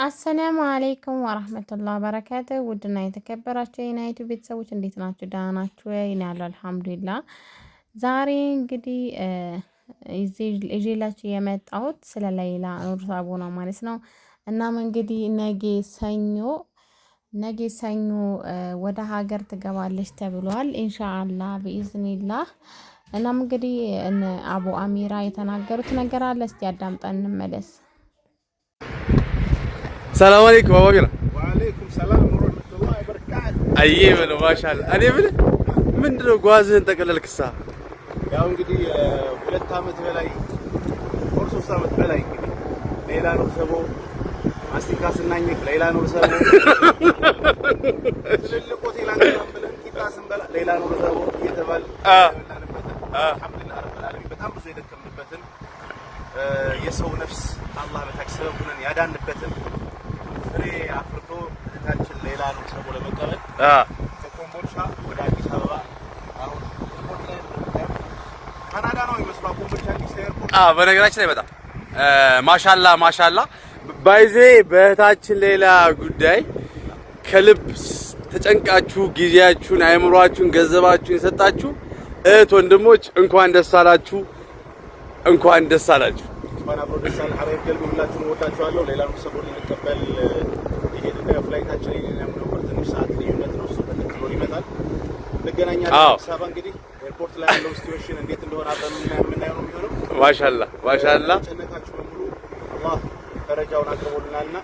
አሰላሙ አለይኩም ወራህመቱላሂ ወበረካቱህ። ውድና የተከበራችሁ የናይቱ ቤተሰቦች እንዴት ናችሁ? ደህና ናችሁ? እኔ ያለው አልሐምዱሊላህ። ዛሬ እንግዲህ ይዤላችሁ የመጣሁት ስለ ለይላ ኑር ሳቦ ነው ማለት ነው። እናም እንግዲህ ነገ ሰኞ ወደ ሀገር ትገባለች ተብሏል ኢንሻአላህ ቢኢዝኒላህ። እናም እንግዲህ አቡ አሚራ የተናገሩት ነገር አለ። እስቲ አዳምጠን እንመለስ። ሰላም አለይኩም አቡ አሚራ። ወአለይኩም ሰላም ወራህመቱላሂ ወበረካቱ። አየህ በለው ማሻአላህ። እኔ ብለህ ምንድነው ጓዝህን ጠቅለልክሳ? ያው እንግዲህ 2 አመት በላይ ወር 3 አመት በላይ እንግዲህ ሌላ ኑር ሳቦ ማስቲካ ስናኝክ ሌላ ኑር ሳቦ ትልልቅ ሆቴል አንገባም ብለን ቂጣ ስንበላ ሌላ ኑር ሳቦ እየተባለ አልሐምዱሊላህ ረብል ዓለሚን በጣም ብዙ የደከምንበትን የሰው ነፍስ አላህ በታች ሰበብ ሆነን ያዳንበትን ፍሬ አፍርቶ እህታችን ሌላ ኑር ሳቦ ለመቀበል ከኮምቦልቻ ወደ አዲስ አበባ አሁን ካናዳ ነው የሚመስለው ኮምቦልቻ አዲስ ኤርፖርት። በነገራችን ላይ በጣም ማሻአላ ባይዜ በእህታችን ሌላ ጉዳይ ከልብ ተጨንቃችሁ ጊዜያችሁን፣ አእምሯችሁን፣ ገንዘባችሁን የሰጣችሁ እህት ወንድሞች እንኳን ደስ አላችሁ፣ እንኳን ደስ አላችሁ። እንኳን አብሮ ደስ አለ። ሐረር ገልብ ሁላችሁንም ወዳችኋለሁ። ሌላ ኑር ሳቦ ልንቀበል ይሄን ፍላይታችን ነው ትንሽ ሰዓት ልዩነት ነው። እሱ ተከትሎ ይመጣል። እንገናኛለን። አዲስ አበባ እንግዲህ ኤርፖርት ላይ ያለው ሲቹዌሽን እንዴት እንደሆነ አብረን የምናየው ነው የሚሆነው። ማሻአላ ጨነቃችሁ በሙሉ አላህ ፈረጃውን አቅርቦልናልና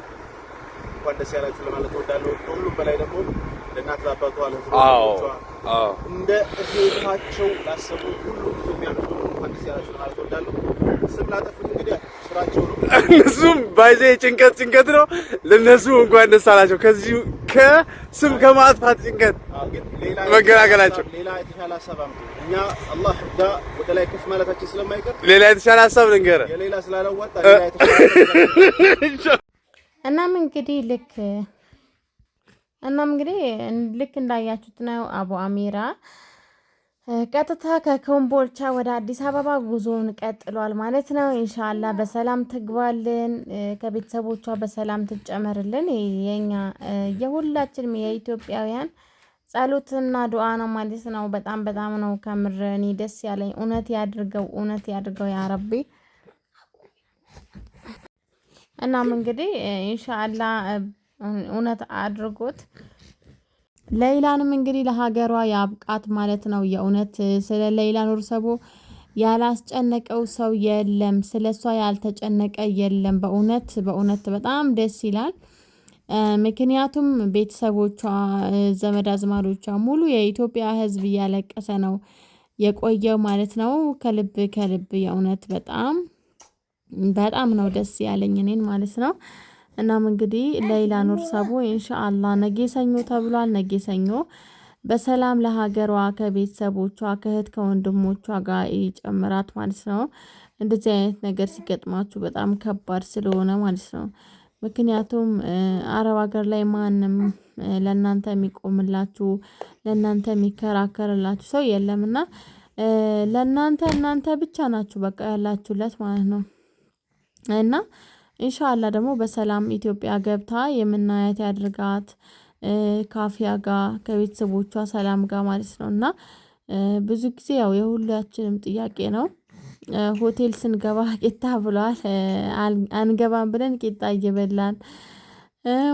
እንኳን ደስ ያላችሁ ለማለት እወዳለሁ። ከሁሉም በላይ ደግሞ ለእናት ለአባቷ ለእህቶቿ እንደ እህታቸው ላሰቡ ሁሉ ኢትዮጵያኖች እንኳን ደስ ያላችሁ ለማለት እወዳለሁ። ስም ላጠፉት እንግዲህ ስራቸው ነው። እነሱም ባይዜ ጭንቀት ነው ለነሱ እንኳን ደስ አላቸው። ከዚህ ከስም ከማጥፋት ጭንቀት መገላገላቸው ሌላ የተሻለ ሀሳብ አምጡ። እኛ አላህ ወደ ላይ ከፍ ማለታችን ስለማይቀር ሌላ የተሻለ ሀሳብ ልንገርህ። የሌላ ስላላዋጣ ሌላ የተሻለ እናም እንግዲህ ልክ እንዳያችሁት ነው አቡ አሚራ ቀጥታ ከኮምቦልቻ ወደ አዲስ አበባ ጉዞውን ቀጥሏል ማለት ነው። ኢንሻአላህ በሰላም ትግባልን፣ ከቤተሰቦቿ በሰላም ትጨመርልን። የኛ የሁላችንም የኢትዮጵያውያን ጸሎትና ዱዓ ነው ማለት ነው። በጣም ነው ከምር እኔ ደስ ያለኝ። እውነት ያድርገው ያ ረቢ። እናም እንግዲህ ኢንሻአላህ እውነት አድርጎት ለይላንም እንግዲህ ለሀገሯ ያብቃት ማለት ነው። የእውነት ስለ ለይላ ኑር ሳቦ ያላስጨነቀው ሰው የለም፣ ስለሷ ያልተጨነቀ የለም። በእውነት በጣም ደስ ይላል። ምክንያቱም ቤተሰቦቿ፣ ዘመድ አዝማዶቿ፣ ሙሉ የኢትዮጵያ ሕዝብ እያለቀሰ ነው የቆየው ማለት ነው። ከልብ የእውነት በጣም ነው ደስ ያለኝ እኔን ማለት ነው። እናም እንግዲህ ለይላ ኑር ሳቦ ኢንሻአላህ ነገ ሰኞ ተብሏል። ነገ ሰኞ በሰላም ለሀገሯ ከቤተሰቦቿ ከእህት ከወንድሞቿ ጋር ይጨምራት ማለት ነው። እንደዚህ አይነት ነገር ሲገጥማችሁ በጣም ከባድ ስለሆነ ማለት ነው። ምክንያቱም አረብ ሀገር ላይ ማንም ለእናንተ የሚቆምላችሁ ለእናንተ የሚከራከርላችሁ ሰው የለምና እናንተ ብቻ ናችሁ በቃ ያላችሁለት ማለት ነው። እና ኢንሻአላህ ደግሞ በሰላም ኢትዮጵያ ገብታ የምናያት ያድርጋት ካፊያ ጋር ከቤተሰቦቿ ሰላም ጋር ማለት ነው። እና ብዙ ጊዜ ያው የሁላችንም ጥያቄ ነው። ሆቴል ስንገባ ቂጣ ብሏል፣ አንገባም ብለን ቂጣ እየበላን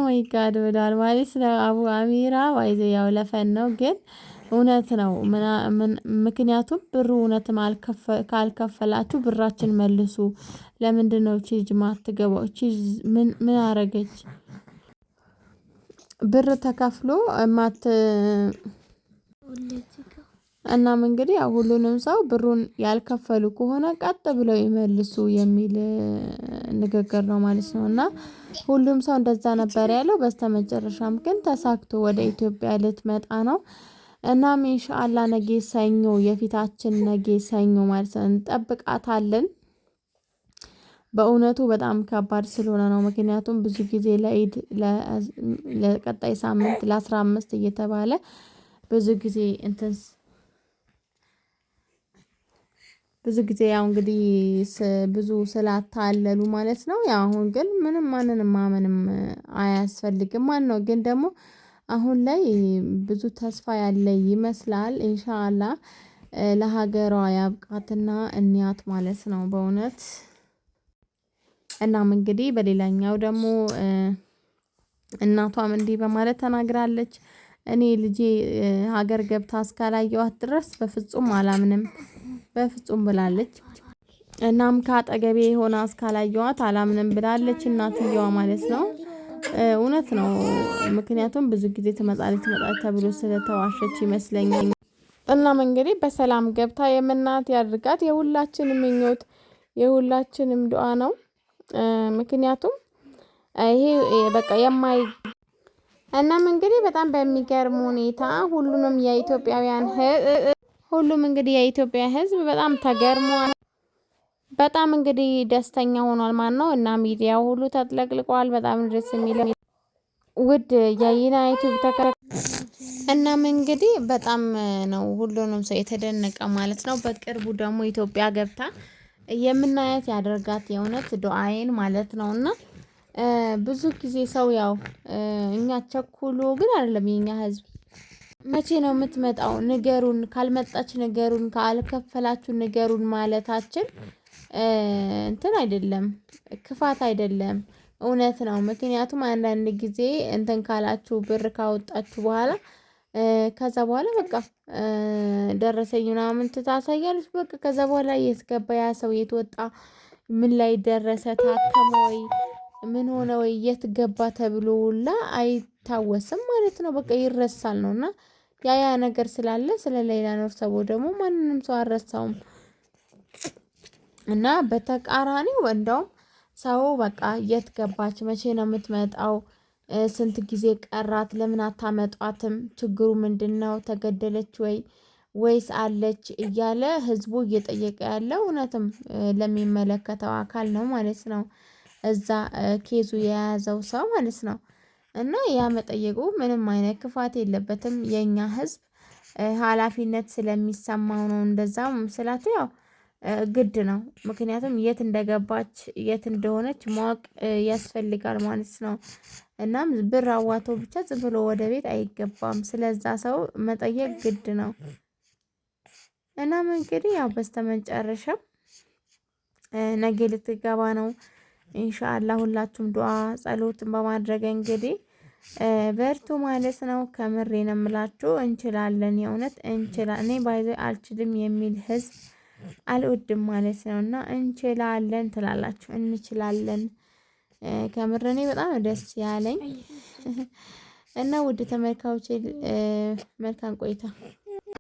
ወይ ጋድ ብሏል ማለት ነው አቡ አሚራ። ዋይዘ ያው ለፈን ነው ግን እውነት ነው። ምክንያቱም ብሩ እውነትም ካልከፈላችሁ ብራችን መልሱ። ለምንድነው ቺጅ ማትገባው? ቺጅ ምን አረገች? ብር ተከፍሎ እናም እንግዲህ ያው ሁሉንም ሰው ብሩን ያልከፈሉ ከሆነ ቀጥ ብለው ይመልሱ የሚል ንግግር ነው ማለት ነው። እና ሁሉም ሰው እንደዛ ነበር ያለው። በስተመጨረሻም ግን ተሳክቶ ወደ ኢትዮጵያ ልትመጣ ነው። እናም ኢንሻአላህ ነገ ሰኞ የፊታችን ነገ ሰኞ ማለት ነው እንጠብቃታለን። በእውነቱ በጣም ከባድ ስለሆነ ነው። ምክንያቱም ብዙ ጊዜ ለኢድ ለቀጣይ ሳምንት ለ15 እየተባለ ብዙ ጊዜ ብዙ ጊዜ ያው እንግዲህ ብዙ ስላታለሉ ማለት ነው። ያው አሁን ግን ምንም ማንንም ማመንም አያስፈልግም ማለት ነው። ግን ደግሞ አሁን ላይ ብዙ ተስፋ ያለ ይመስላል። ኢንሻአላህ ለሀገሯ ያብቃትና እንያት ማለት ነው በእውነት። እናም እንግዲህ በሌላኛው ደግሞ እናቷም እንዲህ በማለት ተናግራለች። እኔ ልጄ ሀገር ገብታ እስካላየዋት ድረስ በፍጹም አላምንም በፍጹም ብላለች። እናም ከአጠገቤ ሆና እስካላየዋት አላምንም ብላለች እናትየዋ ማለት ነው። እውነት ነው። ምክንያቱም ብዙ ጊዜ ትመጣለች ተብሎ ስለተዋሸች ይመስለኛል። እናም እንግዲህ በሰላም ገብታ የምናያት ያድርጋት የሁላችንም ምኞት የሁላችንም ዱአ ነው። ምክንያቱም ይሄ በቃ እናም እንግዲህ በጣም በሚገርም ሁኔታ ሁሉም የኢትዮጵያ ሕዝብ በጣም ተገርሟል። በጣም እንግዲህ ደስተኛ ሆኗል ማለት ነው። እና ሚዲያው ሁሉ ተጥለቅልቋል። በጣም ደስ የሚለው ውድ የይና ዩቲዩብ እናም እንግዲህ በጣም ነው ሁሉንም ሰው የተደነቀ ማለት ነው። በቅርቡ ደግሞ ኢትዮጵያ ገብታ የምናያት ያደርጋት የእውነት ዱአዬን ማለት ነውና ብዙ ጊዜ ሰው ያው እኛ ቸኩሎ ግን አይደለም የኛ ህዝብ መቼ ነው የምትመጣው ንገሩን፣ ካልመጣች ንገሩን፣ ካልከፈላችሁ ንገሩን ማለታችን እንትን አይደለም ክፋት አይደለም እውነት ነው። ምክንያቱም አንዳንድ ጊዜ እንትን ካላችሁ ብር ካወጣችሁ በኋላ ከዛ በኋላ በቃ ደረሰኝ ምናምን ታሳያለች። በቃ ከዛ በኋላ የት ገባ ያ ሰው የት ወጣ ምን ላይ ደረሰ ታከመ ወይ ምን ሆነ ወይ የት ገባ ተብሎ ሁላ አይታወስም ማለት ነው። በቃ ይረሳል ነውና ያ ነገር ስላለ ስለሌላ ነው ሰው ደግሞ ማንንም ሰው አልረሳውም። እና በተቃራኒው እንደውም ሰው በቃ የት ገባች መቼ ነው የምትመጣው ስንት ጊዜ ቀራት ለምን አታመጧትም ችግሩ ምንድነው ተገደለች ወይስ አለች እያለ ህዝቡ እየጠየቀ ያለው እውነትም ለሚመለከተው አካል ነው ማለት ነው። እዛ ኬዙ የያዘው ሰው ማለት ነው። እና ያ መጠየቁ ምንም አይነት ክፋት የለበትም። የኛ ህዝብ ሀላፊነት ስለሚሰማው ነው እንደዛም ስላት ያው ግድ ነው። ምክንያቱም የት እንደገባች የት እንደሆነች ማወቅ ያስፈልጋል ማለት ነው። እናም ብር አዋቶ ብቻ ዝም ብሎ ወደ ቤት አይገባም። ስለዛ ሰው መጠየቅ ግድ ነው። እናም እንግዲህ ያው በስተመጨረሻ ነገ ልትገባ ነው። ኢንሻአላህ ሁላችሁም ዱአ ጸሎትን በማድረግ እንግዲህ በርቱ ማለት ነው። ከምሬ ነው የምላችሁ እንችላለን የእውነት እንችላለን። እኔ ባይዘ አልችልም የሚል ህዝብ አልወድም ማለት ነውና እንችላለን ትላላችሁ እንችላለን። ከምር እኔ በጣም ደስ ያለኝ እና ውድ ተመልካቾቼ መልካም ቆይታ